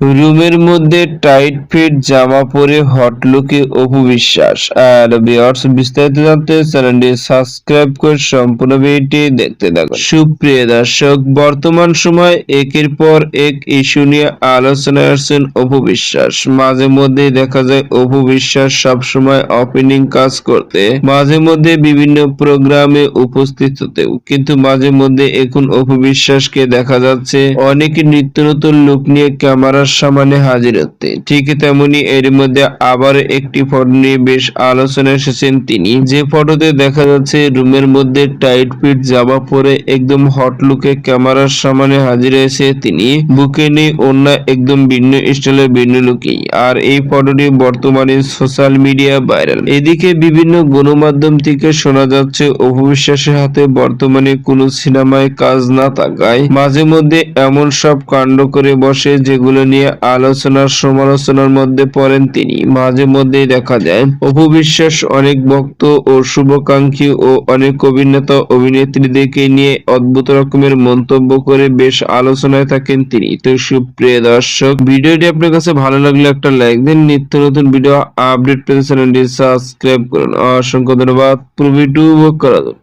রুমের মধ্যে tight fit জামা পরে হট লুকে অপু বিশ্বাস। আর ভিউয়ার্স, বিস্তারিত জানতে চ্যানেলটি সাবস্ক্রাইব করে সম্পূর্ণ ভিডিওটি দেখতে থাকুন। সুপ্রিয় দর্শক, বর্তমান সময় একের পর এক ইস্যু নিয়ে আলোচনায় আসছেন অপু বিশ্বাস। মাঝে মধ্যেই দেখা যায় অপু বিশ্বাস সবসময় ওপেনিং কাজ করতে, মাঝে মধ্যে বিভিন্ন প্রোগ্রামে উপস্থিত হতেও, কিন্তু মাঝে মধ্যে এখন অপু বিশ্বাসকে দেখা যাচ্ছে অনেক নিত্য নতুন লুক নিয়ে ক্যামেরার সামনে হাজির হতে। ঠিক তেমনি এর মধ্যে আবার একটি ফটো নিয়ে বেশ আলোচনায় এসেছেন তিনি, যে ফটোতে দেখা যাচ্ছে রুমের মধ্যে টাইট ফিট জামা পরে একদম হট লুকে ক্যামেরার সামনে হাজির হয়েছে তিনি। বুকে নেই ওড়না, একদম ভিন্ন স্টাইলে ভিন্ন লুকেই। আর এই ফটোটি বর্তমানে সোশ্যাল মিডিয়া ভাইরাল। এদিকে বিভিন্ন গণমাধ্যম থেকে শোনা যাচ্ছে অপু বিশ্বাসের হাতে বর্তমানে কোনো সিনেমায় কাজ না থাকায় মাঝে মধ্যে এমন সব কাণ্ড করে বসে যেগুলো নিয়ে আলোচনার সমালোচনার মধ্যে পড়েন তিনি। মাঝে মধ্যেই দেখা যায় অপু বিশ্বাস অনেক ভক্ত ও শুভাকাঙ্ক্ষী ও অনেক অভিনেতা অভিনেত্রীদেরকে নিয়ে অদ্ভুত রকমের মন্তব্য করে বেশ আলোচনায় থাকেন তিনি। তো সুপ্রিয় দর্শক, ভিডিওটি আপনার কাছে ভালো লাগলে একটা লাইক দিন। নিত্য নতুন ভিডিও আপডেট পেতে চ্যানেলটি সাবস্ক্রাইব করুন। অসংখ্য ধন্যবাদ। পুরো ভিডিও উপভোগ করার জন্য।